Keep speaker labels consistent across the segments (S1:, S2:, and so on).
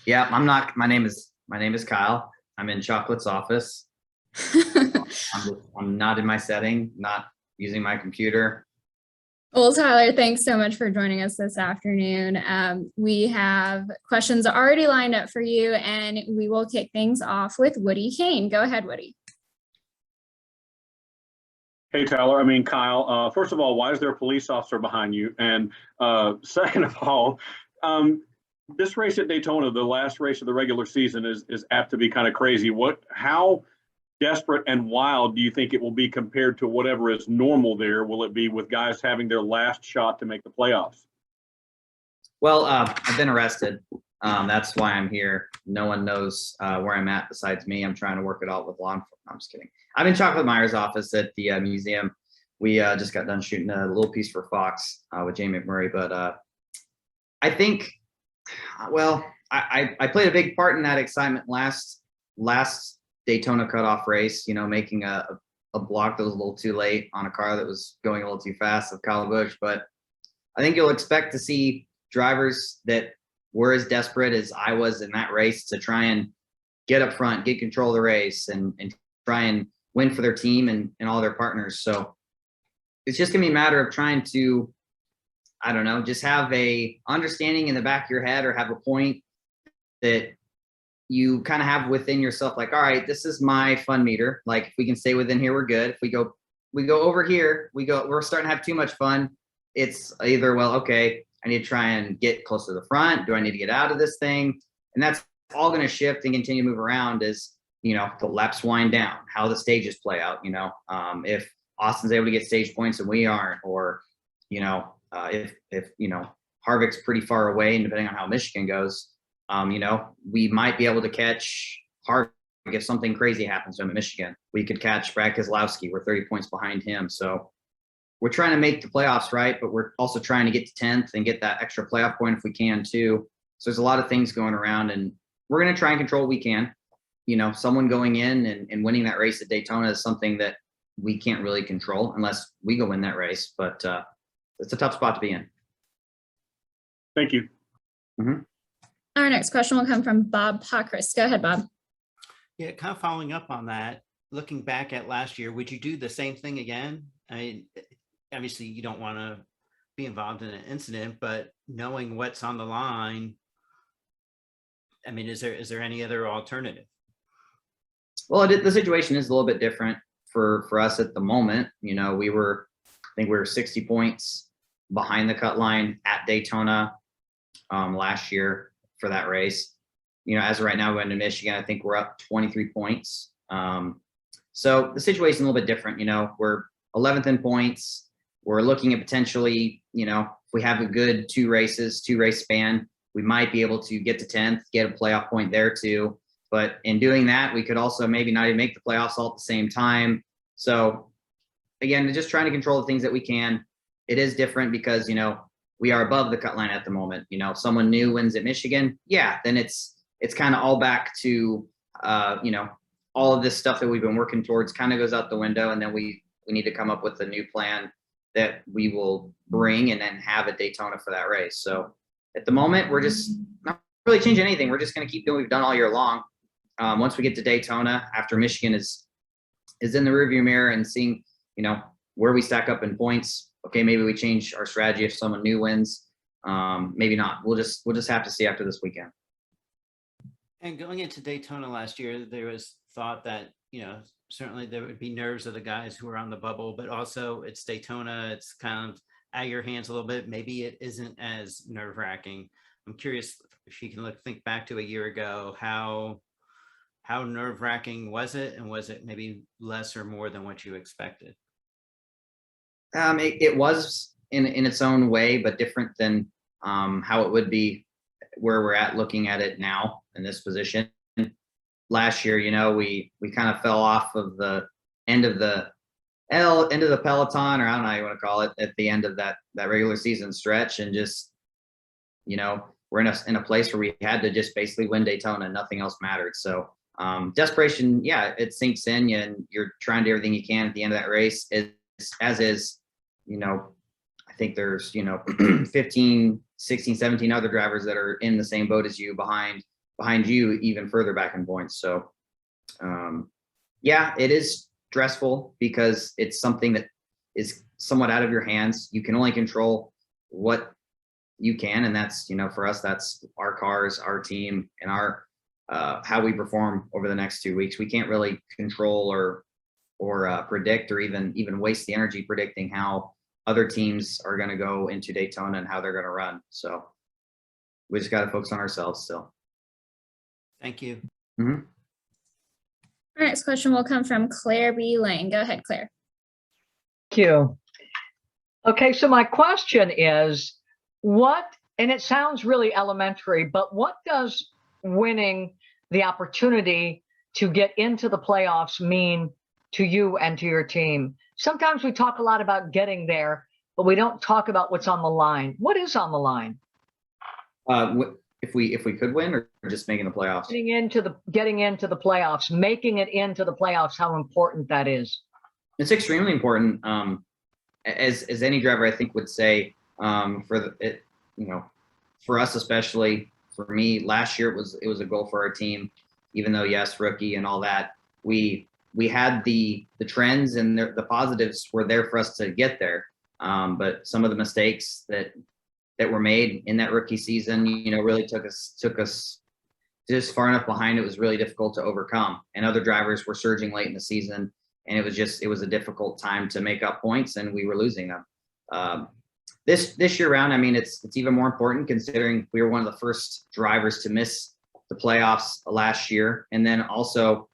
S1: Yeah, my name is Kyle. I'm in Chocolate's office. I'm not in my setting, not using my computer.
S2: Well, Tyler, thanks so much for joining us this afternoon. We have questions already lined up for you, and we will kick things off with Woody Kane. Go ahead, Woody.
S3: Hey, Tyler. Kyle. First of all, why is there a police officer behind you? And second of all, this race at Daytona, the last race of the regular season, is apt to be kind of crazy. How desperate and wild do you think it will be compared to whatever is normal there? Will it be with guys having their last shot to make the playoffs?
S1: Well, I've been arrested. That's why I'm here. No one knows where I'm at besides me. I'm trying to work it out with law enforcement. I'm just kidding. I'm in Chocolate Meyer's office at the museum. We just got done shooting a little piece for Fox with Jay McMurray. But I think, well, I played a big part in that excitement last Daytona cutoff race, making a block that was a little too late on a car that was going a little too fast of Kyle Busch. But I think you'll expect to see drivers that were as desperate as I was in that race to try and get up front, get control of the race, and try and win for their team and all their partners. So it's just going to be a matter of trying to, I don't know, just have a understanding in the back of your head or have a point that you kind of have within yourself, like, all right, this is my fun meter. Like, if we can stay within here, we're good. If we go over here, we're starting to have too much fun. It's either, well, okay, I need to try and get close to the front. Do I need to get out of this thing? And that's all going to shift and continue to move around as, the laps wind down, how the stages play out, if Austin's able to get stage points and we aren't, or, if Harvick's pretty far away, and depending on how Michigan goes, we might be able to catch Harvick if something crazy happens to him at Michigan. We could catch Brad Keselowski. We're 30 points behind him. So we're trying to make the playoffs, right? But we're also trying to get to 10th and get that extra playoff point if we can too. So there's a lot of things going around, and we're going to try and control what we can. Someone going in and winning that race at Daytona is something that we can't really control unless we go win that race. But it's a tough spot to be in.
S3: Thank you.
S1: Mm-hmm.
S2: Our next question will come from Bob Pockris. Go ahead, Bob.
S4: Yeah, kind of following up on that, looking back at last year, would you do the same thing again? I mean, obviously you don't want to be involved in an incident, but knowing what's on the line, I mean, is there any other alternative?
S1: Well, the situation is a little bit different for us at the moment. I think we were 60 points behind the cut line at Daytona last year for that race. As of right now, going to Michigan, I think we're up 23 points. So the situation is a little bit different. We're 11th in points. We're looking at potentially, if we have a good two race span, we might be able to get to 10th, get a playoff point there too. But in doing that, we could also maybe not even make the playoffs all at the same time. So again, just trying to control the things that we can. It is different because, we are above the cut line at the moment. If someone new wins at Michigan, yeah, then it's kind of all back to, all of this stuff that we've been working towards kind of goes out the window. And then we need to come up with a new plan that we will bring and then have at Daytona for that race. So at the moment, we're just not really changing anything. We're just going to keep doing what we've done all year long. Once we get to Daytona, after Michigan is in the rearview mirror and seeing, where we stack up in points. Okay, maybe we change our strategy if someone new wins. Maybe not. We'll just have to see after this weekend.
S4: And going into Daytona last year, there was thought that, certainly there would be nerves of the guys who were on the bubble, but also it's Daytona. It's kind of at your hands a little bit. Maybe it isn't as nerve wracking. I'm curious if you can think back to a year ago, how nerve wracking was it? And was it maybe less or more than what you expected?
S1: It was in its own way, but different than how it would be where we're at looking at it now in this position. Last year, we kind of fell off of the end of the peloton, or I don't know how you want to call it, at the end of that regular season stretch, and just, we're in a place where we had to just basically win Daytona. Nothing else mattered. So desperation, yeah, it sinks in you, and you're trying to do everything you can at the end of that race. As is, I think there's, 15, 16, 17 other drivers that are in the same boat as you behind behind you even further back in points. So yeah, it is stressful because it's something that is somewhat out of your hands. You can only control what you can, and that's, you know, for us, that's our cars, our team, and our how we perform over the next 2 weeks. We can't really control or predict or even waste the energy predicting how other teams are going to go into Daytona and how they're going to run. So we just got to focus on ourselves still.
S4: Thank you.
S1: Mm-hmm.
S2: Our next question will come from Claire B. Lane. Go ahead, Claire.
S5: Thank you. Okay, so my question is, what, and it sounds really elementary, but what does winning the opportunity to get into the playoffs mean to you and to your team? Sometimes we talk a lot about getting there, but we don't talk about what's on the line. What is on the line?
S1: If we could win, or just making the playoffs?
S5: Getting into the playoffs, making it into the playoffs, how important that is.
S1: It's extremely important. As any driver I think would say, for us, especially for me, last year it was a goal for our team, even though, yes, rookie and all that, we had the trends and the positives were there for us to get there. But some of the mistakes that were made in that rookie season, you know, really took us just far enough behind. It was really difficult to overcome, and other drivers were surging late in the season, and it was a difficult time to make up points, and we were losing them. This year round, I mean, it's even more important considering we were one of the first drivers to miss the playoffs last year. And then also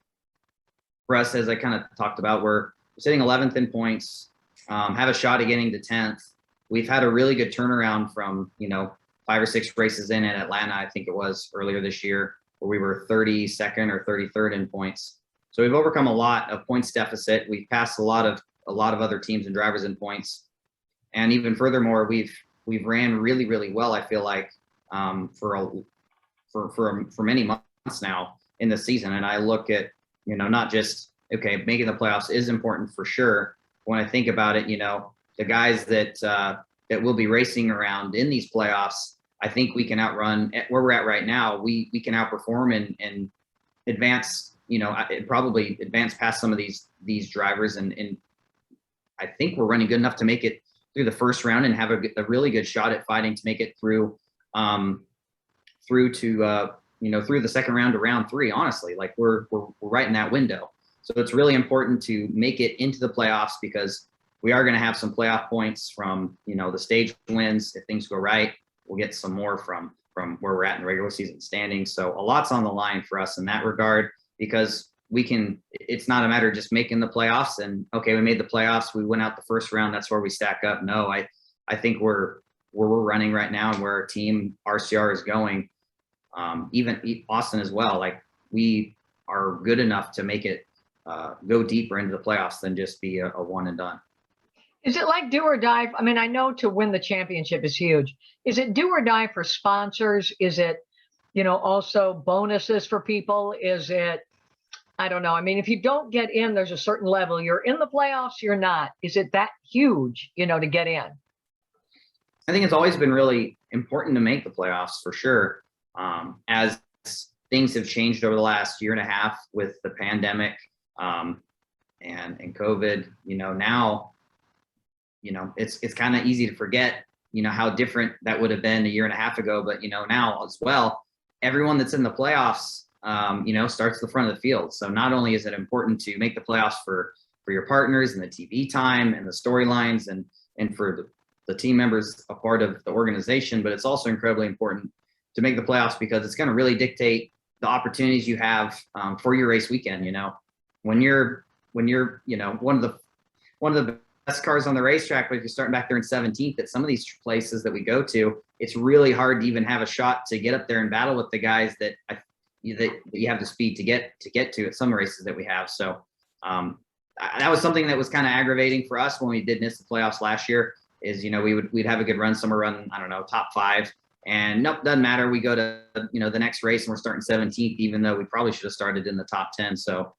S1: for us, as I kind of talked about, we're sitting 11th in points, have a shot at getting to 10th. We've had a really good turnaround from, you know, 5 or 6 races in at Atlanta, I think it was earlier this year, where we were 32nd or 33rd in points. So we've overcome a lot of points deficit. We've passed a lot of other teams and drivers in points. And even furthermore, we've ran really, really well, I feel like, for many months now in the season. And I look at, you know, not just, okay, making the playoffs is important for sure. When I think about it, you know, the guys that will be racing around in these playoffs, I think we can outrun at where we're at right now. We can outperform and advance, you know, probably advance past some of these drivers. And I think we're running good enough to make it through the first round and have a really good shot at fighting to make it through the second round to round 3. Honestly, like we're right in that window. So it's really important to make it into the playoffs, because we are going to have some playoff points from, you know, the stage wins. If things go right, we'll get some more from where we're at in the regular season standings. So a lot's on the line for us in that regard, because it's not a matter of just making the playoffs and, okay, we made the playoffs, we went out the first round, that's where we stack up. No, I think where we're running right now and where our team RCR is going, even Austin as well, like we are good enough to make it go deeper into the playoffs than just be a one and done.
S5: Is it like do or die? I mean, I know to win the championship is huge. Is it do or die for sponsors? Is it, you know, also bonuses for people? Is it, I don't know. I mean, if you don't get in, there's a certain level. You're in the playoffs, you're not. Is it that huge, you know, to get in?
S1: I think it's always been really important to make the playoffs for sure. As things have changed over the last year and a half with the pandemic and COVID, you know, now, you know, it's kind of easy to forget, you know, how different that would have been a year and a half ago. But, you know, now as well, everyone that's in the playoffs, you know, starts at the front of the field. So not only is it important to make the playoffs for your partners and the TV time and the storylines and for the team members a part of the organization, but it's also incredibly important to make the playoffs because it's going to really dictate the opportunities you have for your race weekend. You know, when you're, you know, one of the best cars on the racetrack, but if you're starting back there in 17th at some of these places that we go to, it's really hard to even have a shot to get up there and battle with the guys that you have the speed to get to at some races that we have. So that was something that was kind of aggravating for us when we did miss the playoffs last year. Is, you know, we'd have a good run, somewhere run, I don't know, top 5, and nope, doesn't matter. We go to, you know, the next race and we're starting 17th, even though we probably should have started in the top 10. So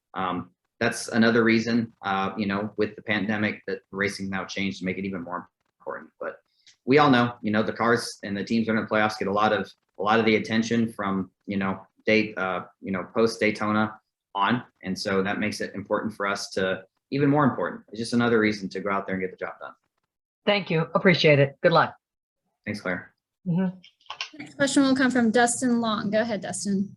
S1: that's another reason, you know, with the pandemic that racing now changed to make it even more important. But we all know, you know, the cars and the teams that are in the playoffs get a lot of the attention from, you know, post Daytona on. And so that makes it important for us to, even more important. It's just another reason to go out there and get the job done.
S5: Thank you. Appreciate it. Good luck.
S1: Thanks, Claire.
S5: Mhm.
S2: Next question will come from Dustin Long. Go ahead, Dustin.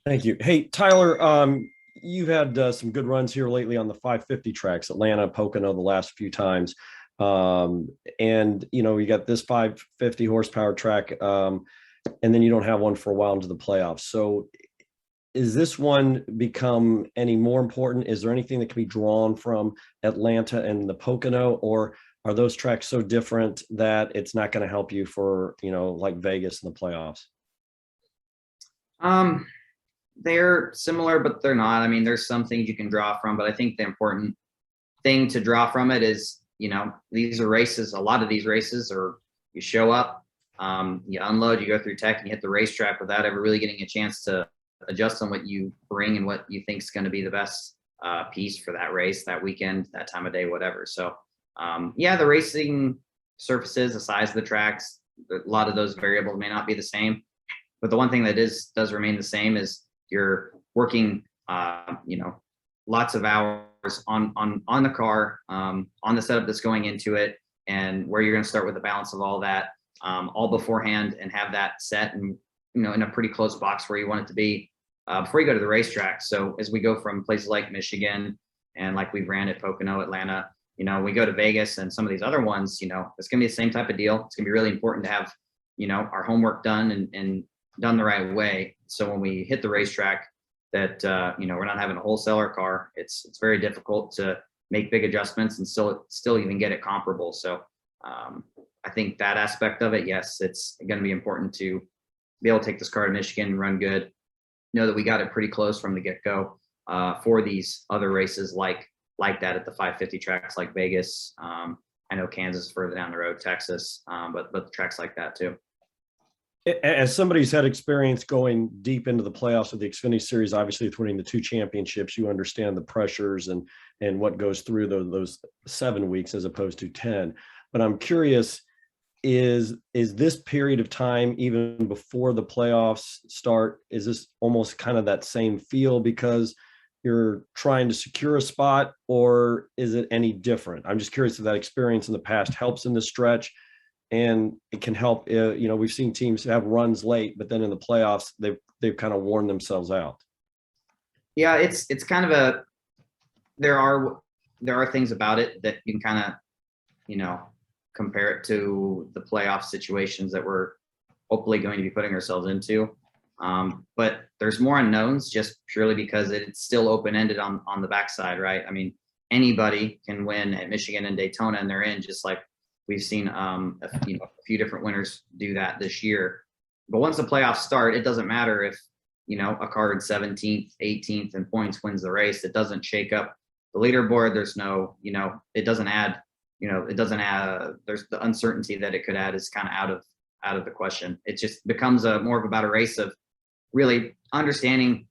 S6: Thank you. Hey, Tyler, you've had some good runs here lately on the 550 tracks, Atlanta, Pocono, the last few times. And, you got this 550 horsepower track, and then you don't have one for a while into the playoffs. So is this one become any more important? Is there anything that can be drawn from Atlanta and the Pocono, or are those tracks so different that it's not going to help you for, like Vegas in the playoffs?
S1: They're similar, but they're not. I mean, there's some things you can draw from, but I think the important thing to draw from it is, these are races. A lot of these races are, you show up, you unload, you go through tech, and you hit the racetrack without ever really getting a chance to adjust on what you bring and what you think is going to be the best piece for that race, that weekend, that time of day, whatever. So the racing surfaces, the size of the tracks, a lot of those variables may not be the same, but the one thing that does remain the same is you're working lots of hours on the car, on the setup that's going into it, and where you're going to start with the balance of all that all beforehand, and have that set and in a pretty close box where you want it to be before you go to the racetrack. So as we go from places like Michigan, and like we've ran at Pocono, Atlanta, we go to Vegas and some of these other ones, it's going to be the same type of deal. It's going to be really important to have our homework done and done the right way. So when we hit the racetrack, that we're not having a wholesaler car. It's very difficult to make big adjustments and still even get it comparable. So I think that aspect of it, yes, it's going to be important to be able to take this car to Michigan and run good. Know that we got it pretty close from the get-go for these other races like that at the 550 tracks like Vegas. I know Kansas further down the road, Texas, but tracks like that too.
S6: As somebody who's had experience going deep into the playoffs of the Xfinity Series, obviously with winning the 2 championships, you understand the pressures and what goes through those 7 weeks as opposed to 10. But I'm curious, is this period of time, even before the playoffs start, is this almost kind of that same feel because you're trying to secure a spot, or is it any different? I'm just curious if that experience in the past helps in the stretch. And it can help, we've seen teams have runs late, but then in the playoffs, they've kind of worn themselves out.
S1: Yeah, it's kind of there are things about it that you can kind of, compare it to the playoff situations that we're hopefully going to be putting ourselves into. But there's more unknowns just purely because it's still open-ended on the backside, right? I mean, anybody can win at Michigan and Daytona and they're in, just like we've seen a few different winners do that this year. But once the playoffs start, it doesn't matter if, a car 17th, 18th in points wins the race. It doesn't shake up the leaderboard. There's no, it doesn't add, there's the uncertainty that it could add is kind of out of the question. It just becomes more of about a race of really understanding,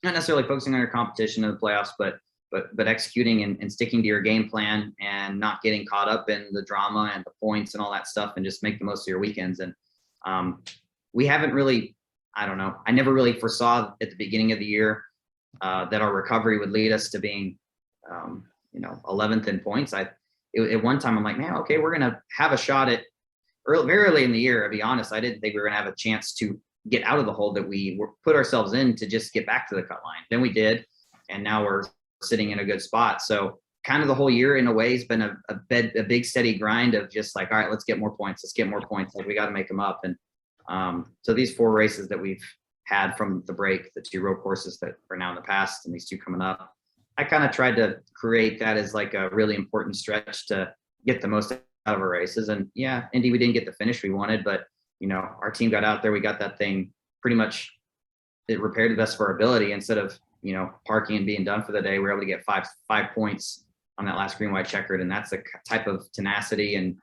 S1: not necessarily focusing on your competition in the playoffs, but executing and sticking to your game plan and not getting caught up in the drama and the points and all that stuff, and just make the most of your weekends. And we haven't really, I don't know, I never really foresaw at the beginning of the year that our recovery would lead us to being 11th in points. At one time I'm like, man, okay, we're gonna have a shot at very early in the year. To be honest, I didn't think we were gonna have a chance to get out of the hole that we put ourselves in to just get back to the cut line. Then we did, and now we're sitting in a good spot. So kind of the whole year in a way has been a big steady grind of just like, all right, let's get more points. Like we got to make them up. And so these 4 races that we've had from the break, the 2 road courses that are now in the past and these 2 coming up, I kind of tried to create that as like a really important stretch to get the most out of our races. And yeah, Indy, we didn't get the finish we wanted, but our team got out there, we got that thing pretty much, it repaired the best of our ability. Instead of parking and being done for the day, we're able to get five points on that last green white checkered, and that's the type of tenacity and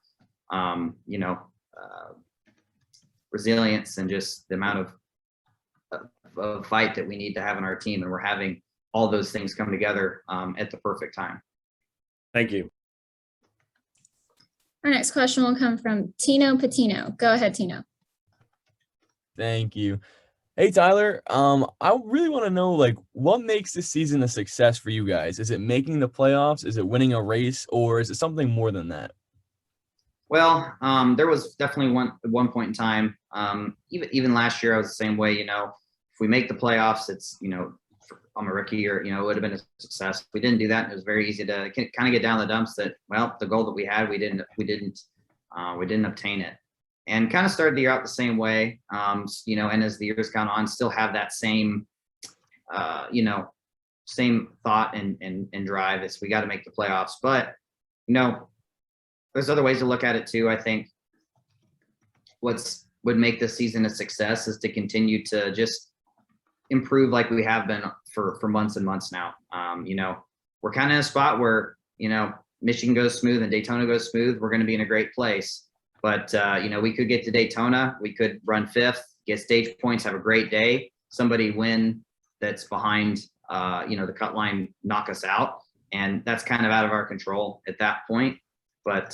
S1: resilience and just the amount of fight that we need to have in our team, and we're having all those things come together at the perfect time.
S6: Thank you.
S2: Our next question will come from Tino Patino. Go ahead, Tino.
S7: Thank you. Hey Tyler, I really want to know like what makes this season a success for you guys? Is it making the playoffs? Is it winning a race, or is it something more than that?
S1: Well, there was definitely one point in time. Even last year, I was the same way. If we make the playoffs, it's I'm a rookie, or it would have been a success. If we didn't do that, it was very easy to kind of get down the dumps. That the goal that we had, we didn't obtain it, and kind of started the year out the same way. And as the years gone on, still have that same, same thought and drive. It's we got to make the playoffs, but you know there's other ways to look at it too. I think would make this season a success is to continue to just improve like we have been for months and months now. We're kind of in a spot where Michigan goes smooth and Daytona goes smooth. We're going to be in a great place. But we could get to Daytona, we could run fifth, get stage points, have a great day. Somebody win that's behind the cut line, knock us out, and that's kind of out of our control at that point. But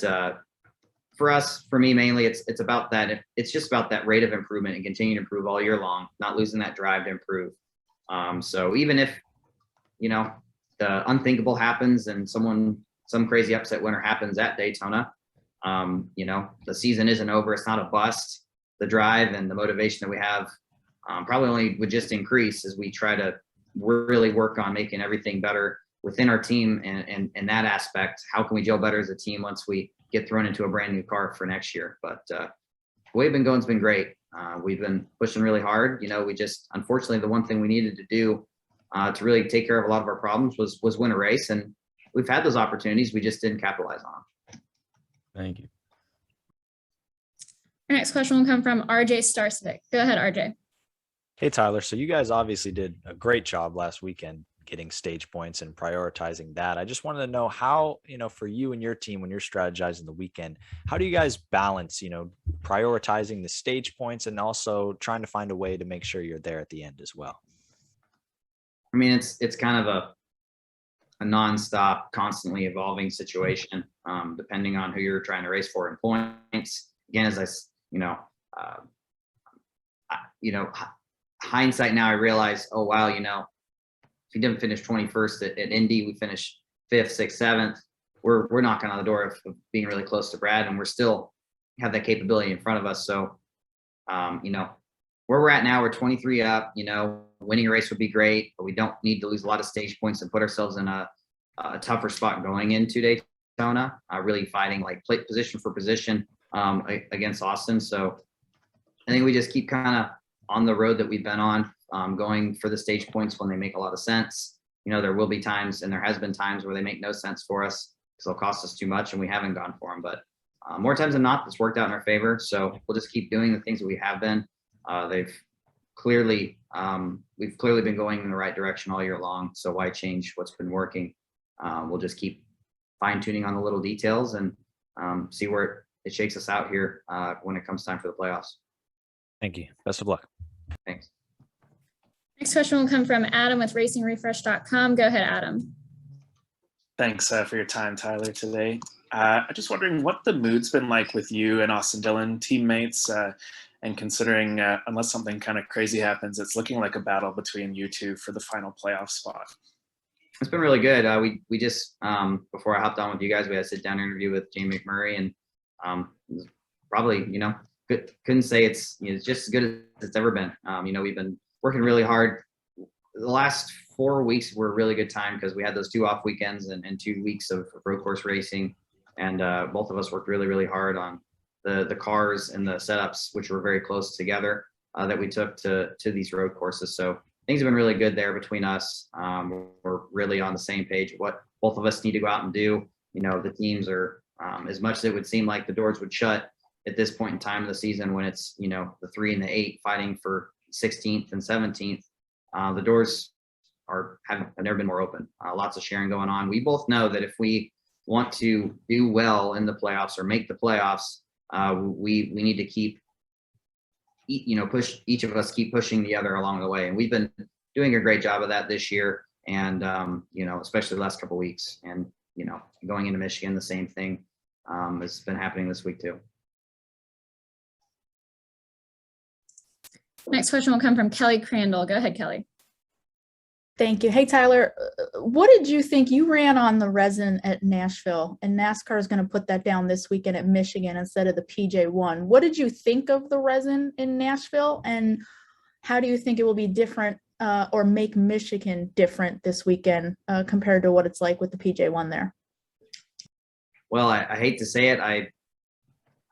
S1: for me, mainly, it's about that. It's just about that rate of improvement and continue to improve all year long, not losing that drive to improve. So even if the unthinkable happens and some crazy upset winner happens at Daytona, the season isn't over. It's not a bust. The drive and the motivation that we have probably only would just increase as we try to really work on making everything better within our team and that aspect. How can we gel better as a team once we get thrown into a brand new car for next year? But the way we've been going has been great. We've been pushing really hard. We just, unfortunately, the one thing we needed to do to really take care of a lot of our problems was win a race. And we've had those opportunities. We just didn't capitalize on them.
S7: Thank you.
S2: Our next question will come from RJ Starcivic. Go ahead, RJ.
S8: Hey, Tyler. So you guys obviously did a great job last weekend getting stage points and prioritizing that. I just wanted to know how, for you and your team, when you're strategizing the weekend, how do you guys balance, prioritizing the stage points and also trying to find a way to make sure you're there at the end as well?
S1: I mean, it's kind of a nonstop, constantly evolving situation, depending on who you're trying to race for in points. Again, as hindsight now, I realize, oh wow, if we didn't finish 21st at Indy, we finished 5th, 6th, 7th. We're knocking on the door of being really close to Brad, and we're still have that capability in front of us. So, where we're at now, we're 23 up. Winning a race would be great, but we don't need to lose a lot of stage points and put ourselves in a tougher spot going into Daytona. Really fighting like plate position for position against Austin. So I think we just keep kind of on the road that we've been on, going for the stage points when they make a lot of sense. There will be times, and there has been times where they make no sense for us because they'll cost us too much and we haven't gone for them. But more times than not, it's worked out in our favor. So we'll just keep doing the things that we have been. We've clearly been going in the right direction all year long. So why change what's been working? We'll just keep fine tuning on the little details and see where it shakes us out here when it comes time for the playoffs.
S8: Thank you. Best of luck.
S1: Thanks.
S2: Next question will come from Adam with racingrefresh.com. Go ahead, Adam.
S9: Thanks for your time, Tyler, today. I'm just wondering what the mood's been like with you and Austin Dillon, teammates, and considering unless something kind of crazy happens, it's looking like a battle between you two for the final playoff spot.
S1: It's been really good. We just before I hopped on with you guys, we had a sit down interview with Jamie McMurray, and probably couldn't say it's just as good as it's ever been. We've been working really hard. The last 4 weeks were a really good time because we had those 2 off weekends and 2 weeks of road course racing, and both of us worked really, really hard on the cars and the setups, which were very close together, that we took to these road courses. So things have been really good there between us. We're really on the same page what both of us need to go out and do. The teams are, as much as it would seem like the doors would shut at this point in time of the season when it's, the 3 and the 8 fighting for 16th and 17th, the doors have never been more open. Lots of sharing going on. We both know that if we want to do well in the playoffs or make the playoffs, we need to keep, push each of us, keep pushing the other along the way. And we've been doing a great job of that this year. And, especially the last couple of weeks, and, going into Michigan, the same thing has been happening this week too.
S2: Next question will come from Kelly Crandall. Go ahead, Kelly.
S10: Thank you. Hey, Tyler, what did you think? You ran on the Resin at Nashville, and NASCAR is going to put that down this weekend at Michigan instead of the PJ1. What did you think of the Resin in Nashville, and how do you think it will be different or make Michigan different this weekend compared to what it's like with the PJ1 there?
S1: Well, I hate to say it. I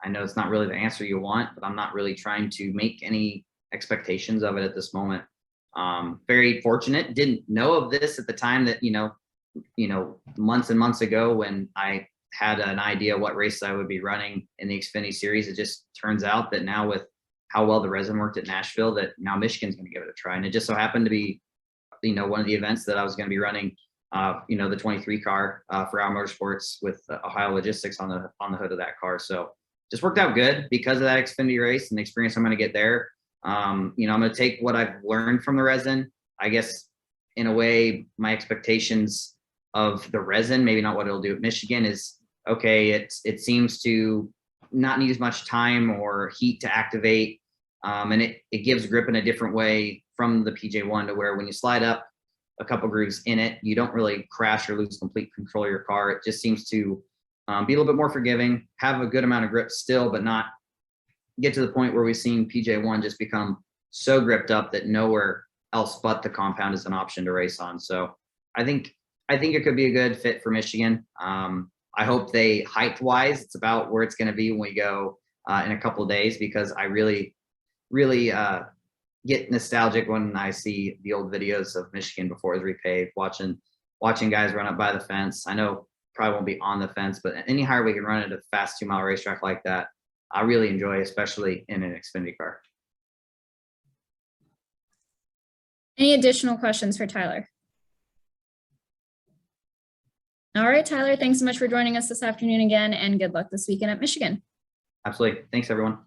S1: know it's not really the answer you want, but I'm not really trying to make any expectations of it at this moment. Very fortunate. Didn't know of this at the time that, months and months ago when I had an idea what race I would be running in the Xfinity series. It just turns out that now with how well the Resin worked at Nashville, that now Michigan's going to give it a try. And it just so happened to be, one of the events that I was going to be running, the 23 car for our motorsports with Ohio Logistics on the hood of that car. So just worked out good because of that Xfinity race and the experience I'm going to get there. I'm going to take what I've learned from the Resin. I guess in a way, my expectations of the Resin, maybe not what it'll do at Michigan, is okay. It seems to not need as much time or heat to activate. And it gives grip in a different way from the PJ1 to where when you slide up a couple grooves in it, you don't really crash or lose complete control of your car. It just seems to be a little bit more forgiving, have a good amount of grip still, but not get to the point where we've seen PJ1 just become so gripped up that nowhere else but the compound is an option to race on. So I think it could be a good fit for Michigan. I hope they height wise, it's about where it's going to be when we go in a couple of days, because I really get nostalgic when I see the old videos of Michigan before it was repaved, watching guys run up by the fence. I know probably won't be on the fence, but any higher we can run at a fast 2 mile racetrack like that, I really enjoy, especially in an Xfinity car.
S2: Any additional questions for Tyler? All right, Tyler, thanks so much for joining us this afternoon again, and good luck this weekend at Michigan.
S1: Absolutely. Thanks, everyone.